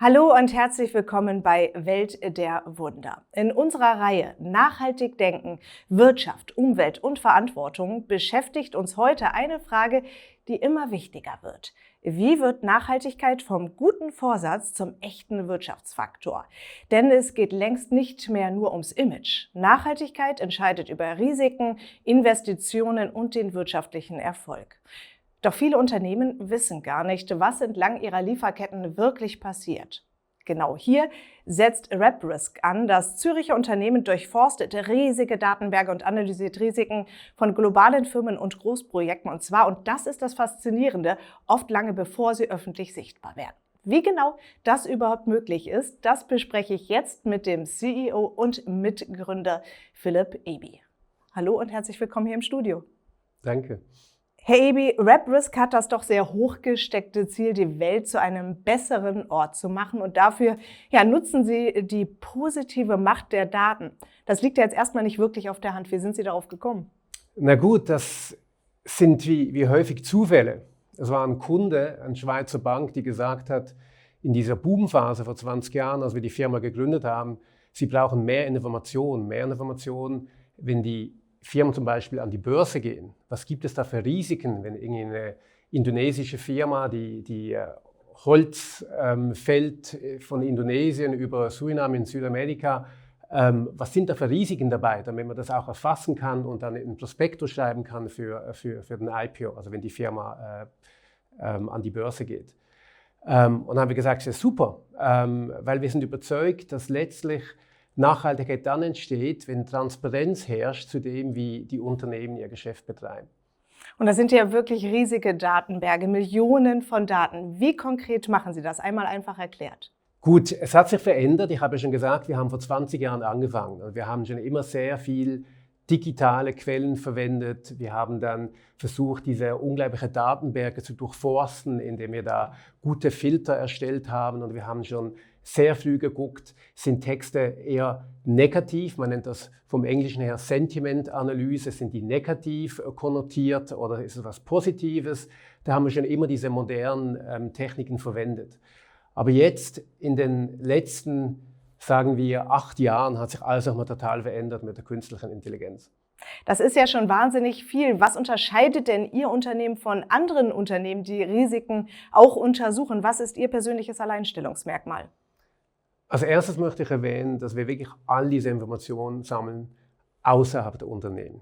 Hallo und herzlich willkommen bei Welt der Wunder. In unserer Reihe Nachhaltig denken, Wirtschaft, Umwelt und Verantwortung beschäftigt uns heute eine Frage, die immer wichtiger wird. Wie wird Nachhaltigkeit vom guten Vorsatz zum echten Wirtschaftsfaktor? Denn es geht längst nicht mehr nur ums Image. Nachhaltigkeit entscheidet über Risiken, Investitionen und den wirtschaftlichen Erfolg. Doch viele Unternehmen wissen gar nicht, was entlang ihrer Lieferketten wirklich passiert. Genau hier setzt RepRisk an. Das Züricher Unternehmen durchforstet riesige Datenberge und analysiert Risiken von globalen Firmen und Großprojekten. Und das ist das Faszinierende, oft lange bevor sie öffentlich sichtbar werden. Wie genau das überhaupt möglich ist, das bespreche ich jetzt mit dem CEO und Mitgründer Philipp Eby. Hallo und herzlich willkommen hier im Studio. Danke. Herr Eby, RepRisk hat das doch sehr hochgesteckte Ziel, die Welt zu einem besseren Ort zu machen. Und dafür nutzen Sie die positive Macht der Daten. Das liegt ja jetzt erstmal nicht wirklich auf der Hand. Wie sind Sie darauf gekommen? Na gut, das sind wie häufig Zufälle. Es war ein Kunde, eine Schweizer Bank, die gesagt hat, in dieser Boomphase vor 20 Jahren, als wir die Firma gegründet haben, sie brauchen mehr Informationen, wenn die Firmen zum Beispiel an die Börse gehen. Was gibt es da für Risiken, wenn irgendeine indonesische Firma, die Holz fällt von Indonesien über Suriname in Südamerika, was sind da für Risiken dabei, damit man das auch erfassen kann und dann in Prospektus schreiben kann für den IPO, also wenn die Firma an die Börse geht. Und dann haben wir gesagt, das ist super, weil wir sind überzeugt, dass letztlich Nachhaltigkeit dann entsteht, wenn Transparenz herrscht zu dem, wie die Unternehmen ihr Geschäft betreiben. Und das sind ja wirklich riesige Datenberge, Millionen von Daten. Wie konkret machen Sie das? Einmal einfach erklärt. Gut, es hat sich verändert. Ich habe ja schon gesagt, wir haben vor 20 Jahren angefangen. Und wir haben schon immer sehr viel digitale Quellen verwendet. Wir haben dann versucht, diese unglaublichen Datenberge zu durchforsten, indem wir da gute Filter erstellt haben. Und wir haben schon sehr früh geguckt, sind Texte eher negativ, man nennt das vom Englischen her Sentiment-Analyse, sind die negativ konnotiert oder ist es was Positives? Da haben wir schon immer diese modernen Techniken verwendet. Aber jetzt in den letzten, sagen wir, 8 Jahren hat sich alles nochmal total verändert mit der künstlichen Intelligenz. Das ist ja schon wahnsinnig viel. Was unterscheidet denn Ihr Unternehmen von anderen Unternehmen, die Risiken auch untersuchen? Was ist Ihr persönliches Alleinstellungsmerkmal? Als erstes möchte ich erwähnen, dass wir wirklich all diese Informationen sammeln außerhalb der Unternehmen.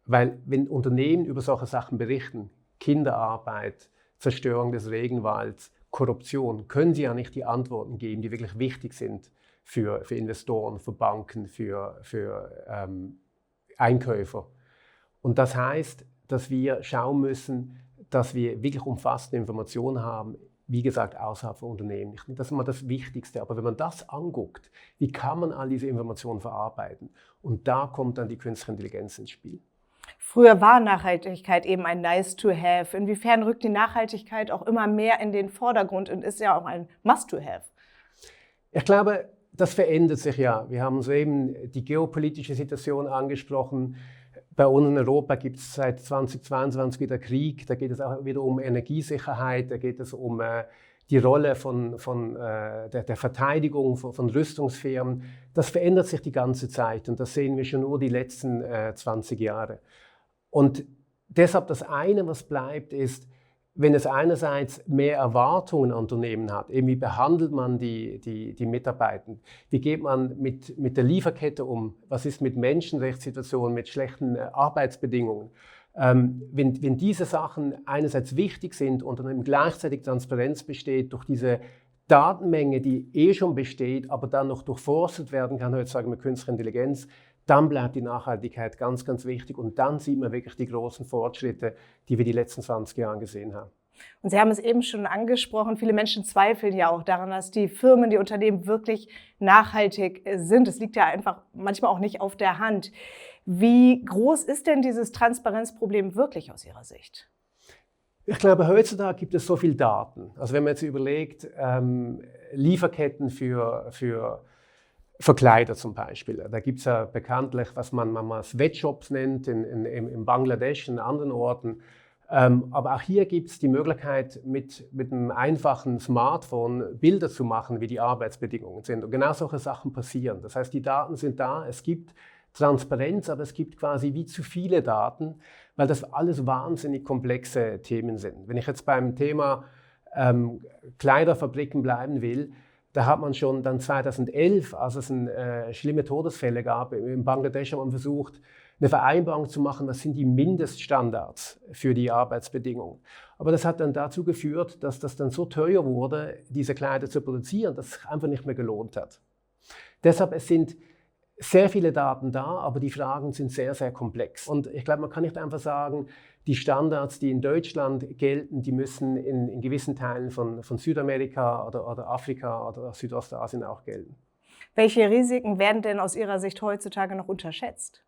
Weil wenn Unternehmen über solche Sachen berichten, Kinderarbeit, Zerstörung des Regenwalds, Korruption, können sie ja nicht die Antworten geben, die wirklich wichtig sind für Investoren, für Banken, für Einkäufer. Und das heißt, dass wir schauen müssen, dass wir wirklich umfassende Informationen haben, wie gesagt, außerhalb von Unternehmen. Das ist immer das Wichtigste. Aber wenn man das anguckt, wie kann man all diese Informationen verarbeiten? Und da kommt dann die künstliche Intelligenz ins Spiel. Früher war Nachhaltigkeit eben ein Nice-to-have. Inwiefern rückt die Nachhaltigkeit auch immer mehr in den Vordergrund und ist ja auch ein Must-to-have? Ich glaube, das verändert sich ja. Wir haben soeben die geopolitische Situation angesprochen. Bei uns in Europa gibt es seit 2022 wieder Krieg. Da geht es auch wieder um Energiesicherheit, da geht es um die Rolle der Verteidigung von Rüstungsfirmen. Das verändert sich die ganze Zeit und das sehen wir schon nur die letzten 20 Jahre. Und deshalb das eine, was bleibt, ist, wenn es einerseits mehr Erwartungen an Unternehmen hat, eben wie behandelt man die Mitarbeiter, wie geht man mit der Lieferkette um, was ist mit Menschenrechtssituationen, mit schlechten Arbeitsbedingungen. Wenn diese Sachen einerseits wichtig sind und dann gleichzeitig Transparenz besteht durch diese Datenmenge, die schon besteht, aber dann noch durchforstet werden kann, heutzutage mit künstlicher Intelligenz, dann bleibt die Nachhaltigkeit ganz, ganz wichtig und dann sieht man wirklich die großen Fortschritte, die wir die letzten 20 Jahre gesehen haben. Und Sie haben es eben schon angesprochen, viele Menschen zweifeln ja auch daran, dass die Firmen, die Unternehmen wirklich nachhaltig sind. Es liegt ja einfach manchmal auch nicht auf der Hand. Wie groß ist denn dieses Transparenzproblem wirklich aus Ihrer Sicht? Ich glaube, heutzutage gibt es so viel Daten. Also wenn man jetzt überlegt, Lieferketten für Kleider zum Beispiel. Da gibt es ja bekanntlich, was man Sweatshops nennt, in Bangladesch und anderen Orten. Aber auch hier gibt es die Möglichkeit, mit einem einfachen Smartphone Bilder zu machen, wie die Arbeitsbedingungen sind. Und genau solche Sachen passieren. Das heißt, die Daten sind da, es gibt Transparenz, aber es gibt quasi wie zu viele Daten, weil das alles wahnsinnig komplexe Themen sind. Wenn ich jetzt beim Thema Kleiderfabriken bleiben will, da hat man schon dann 2011, als es schlimme Todesfälle gab, in Bangladesch hat man versucht, eine Vereinbarung zu machen, was sind die Mindeststandards für die Arbeitsbedingungen. Aber das hat dann dazu geführt, dass das dann so teuer wurde, diese Kleider zu produzieren, dass es einfach nicht mehr gelohnt hat. Deshalb, es sind sehr viele Daten da, aber die Fragen sind sehr, sehr komplex. Und ich glaube, man kann nicht einfach sagen, die Standards, die in Deutschland gelten, die müssen in gewissen Teilen von Südamerika oder Afrika oder Südostasien auch gelten. Welche Risiken werden denn aus Ihrer Sicht heutzutage noch unterschätzt?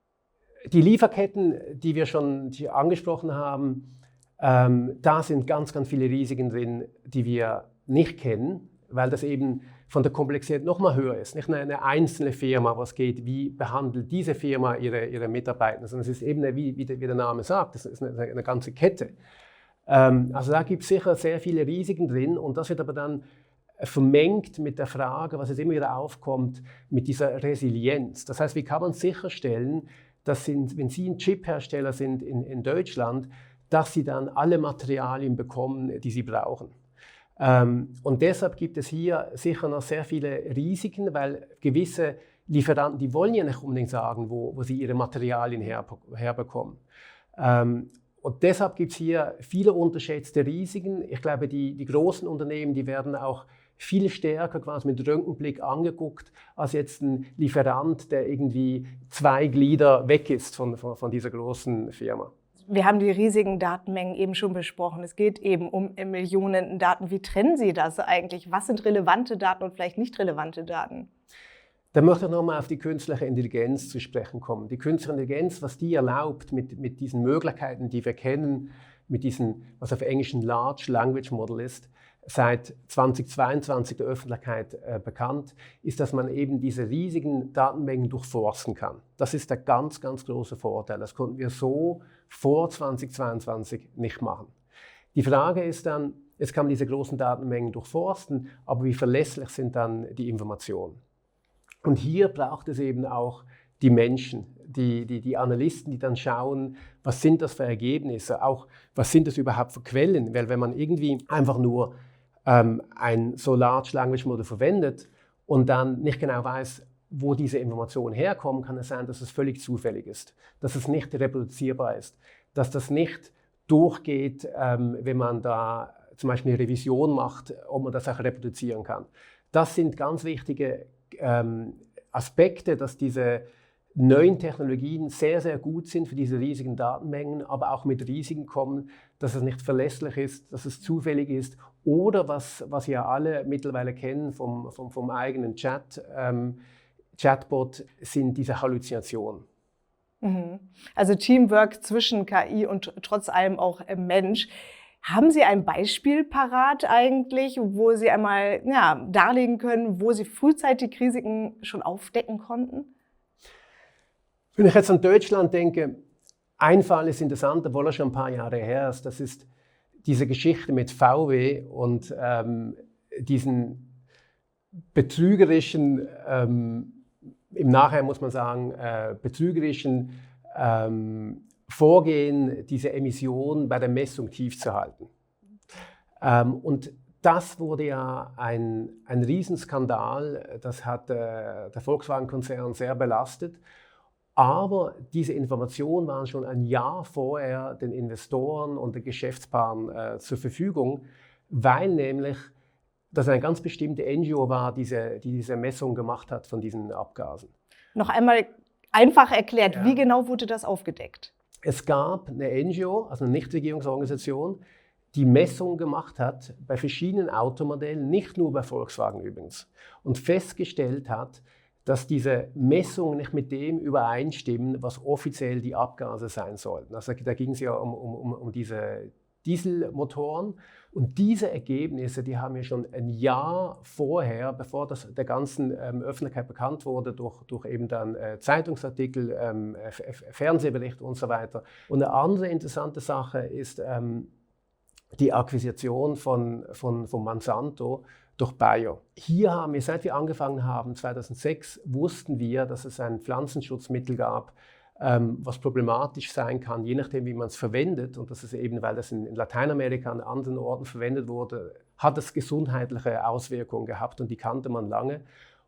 Die Lieferketten, die wir schon angesprochen haben, da sind ganz, ganz viele Risiken drin, die wir nicht kennen, weil das eben von der Komplexität noch mal höher ist. Nicht eine einzelne Firma, was geht, wie behandelt diese Firma ihre Mitarbeiter, sondern es ist eben, wie der Name sagt, das ist eine ganze Kette. Also da gibt es sicher sehr viele Risiken drin und das wird aber dann vermengt mit der Frage, was jetzt immer wieder aufkommt, mit dieser Resilienz. Das heißt, wie kann man sicherstellen, dass wenn Sie ein Chip-Hersteller sind in Deutschland, dass Sie dann alle Materialien bekommen, die Sie brauchen. Und deshalb gibt es hier sicher noch sehr viele Risiken, weil gewisse Lieferanten, die wollen ja nicht unbedingt sagen, wo sie ihre Materialien herbekommen. Und deshalb gibt es hier viele unterschätzte Risiken. Ich glaube, die großen Unternehmen, die werden auch viel stärker quasi mit Röntgenblick angeguckt, als jetzt ein Lieferant, der irgendwie 2 Glieder weg ist von dieser großen Firma. Wir haben die riesigen Datenmengen eben schon besprochen. Es geht eben um Millionen Daten. Wie trennen Sie das eigentlich? Was sind relevante Daten und vielleicht nicht relevante Daten? Da möchte ich nochmal auf die künstliche Intelligenz zu sprechen kommen. Die künstliche Intelligenz, was die erlaubt mit diesen Möglichkeiten, die wir kennen, mit diesen, was auf Englisch ein Large Language Model ist, seit 2022 der Öffentlichkeit bekannt, ist, dass man eben diese riesigen Datenmengen durchforsten kann. Das ist der ganz, ganz große Vorteil. Das konnten wir so vor 2022 nicht machen. Die Frage ist dann, jetzt kann man diese großen Datenmengen durchforsten, aber wie verlässlich sind dann die Informationen? Und hier braucht es eben auch die Menschen, die Analysten, die dann schauen, was sind das für Ergebnisse, auch was sind das überhaupt für Quellen, weil wenn man irgendwie einfach nur ein so Large Language Model verwendet und dann nicht genau weiß, wo diese Informationen herkommen, kann es sein, dass es völlig zufällig ist, dass es nicht reproduzierbar ist, dass das nicht durchgeht, wenn man da zum Beispiel eine Revision macht, ob man das auch reproduzieren kann. Das sind ganz wichtige Aspekte, dass diese neuen Technologien sehr, sehr gut sind für diese riesigen Datenmengen, aber auch mit Risiken kommen, dass es nicht verlässlich ist, dass es zufällig ist oder was ja alle mittlerweile kennen vom eigenen Chatbot, sind diese Halluzinationen. Also Teamwork zwischen KI und trotz allem auch Mensch. Haben Sie ein Beispiel parat eigentlich, wo Sie einmal darlegen können, wo Sie frühzeitig Risiken schon aufdecken konnten? Wenn ich jetzt an Deutschland denke, ein Fall ist interessant, obwohl er schon ein paar Jahre her ist. Das ist diese Geschichte mit VW und diesen betrügerischen, im Nachhinein muss man sagen, betrügerischen Vorgehen, diese Emission bei der Messung tief zu halten. Und das wurde ja ein Riesenskandal, das hat der Volkswagen-Konzern sehr belastet. Aber diese Informationen waren schon ein Jahr vorher den Investoren und den Geschäftspaaren zur Verfügung, weil nämlich das eine ganz bestimmte NGO war, die diese Messung gemacht hat von diesen Abgasen. Noch einmal einfach erklärt, wie genau wurde das aufgedeckt? Es gab eine NGO, also eine Nichtregierungsorganisation, die Messungen gemacht hat bei verschiedenen Automodellen, nicht nur bei Volkswagen übrigens, und festgestellt hat, dass diese Messungen nicht mit dem übereinstimmen, was offiziell die Abgase sein sollten. Also da ging es ja um diese Dieselmotoren. Und diese Ergebnisse, die haben wir schon ein Jahr vorher, bevor das der ganzen Öffentlichkeit bekannt wurde, durch eben dann Zeitungsartikel, Fernsehberichte und so weiter. Und eine andere interessante Sache ist die Akquisition von Monsanto durch Bayer. Hier haben wir, seit wir angefangen haben, 2006, wussten wir, dass es ein Pflanzenschutzmittel gab, was problematisch sein kann, je nachdem, wie man es verwendet. Und das ist eben, weil das in Lateinamerika an anderen Orten verwendet wurde, hat es gesundheitliche Auswirkungen gehabt und die kannte man lange.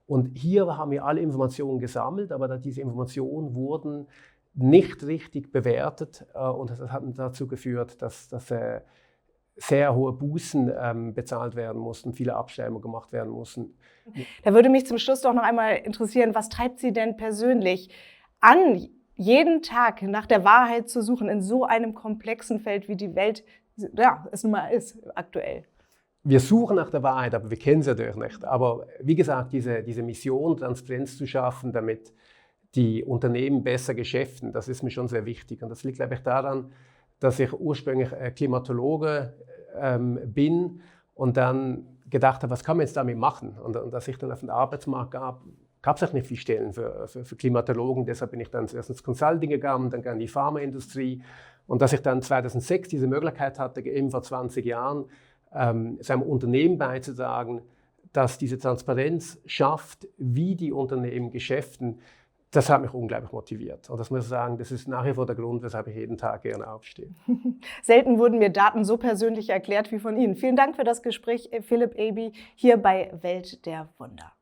Und hier haben wir alle Informationen gesammelt, aber diese Informationen wurden nicht richtig bewertet und das hat dazu geführt, dass sehr hohe Bußen bezahlt werden mussten, viele Abschreibungen gemacht werden mussten. Da würde mich zum Schluss doch noch einmal interessieren, was treibt Sie denn persönlich an, jeden Tag nach der Wahrheit zu suchen in so einem komplexen Feld, wie die Welt es nun mal ist aktuell? Wir suchen nach der Wahrheit, aber wir kennen sie natürlich nicht. Aber wie gesagt, diese Mission, Transparenz zu schaffen, damit die Unternehmen besser geschäften, das ist mir schon sehr wichtig. Und das liegt, glaube ich, daran, dass ich ursprünglich Klimatologe bin und dann gedacht habe, was kann man jetzt damit machen? Und als ich dann auf den Arbeitsmarkt gab es auch nicht viele Stellen für Klimatologen. Deshalb bin ich dann zuerst ins Consulting gegangen, dann in die Pharmaindustrie. Und dass ich dann 2006 diese Möglichkeit hatte, eben vor 20 Jahren, seinem Unternehmen beizutragen, dass diese Transparenz schafft, wie die Unternehmen geschäften, das hat mich unglaublich motiviert. Und das muss ich sagen, das ist nach wie vor der Grund, weshalb ich jeden Tag gerne aufstehe. Selten wurden mir Daten so persönlich erklärt wie von Ihnen. Vielen Dank für das Gespräch, Philip Aby, hier bei Welt der Wunder.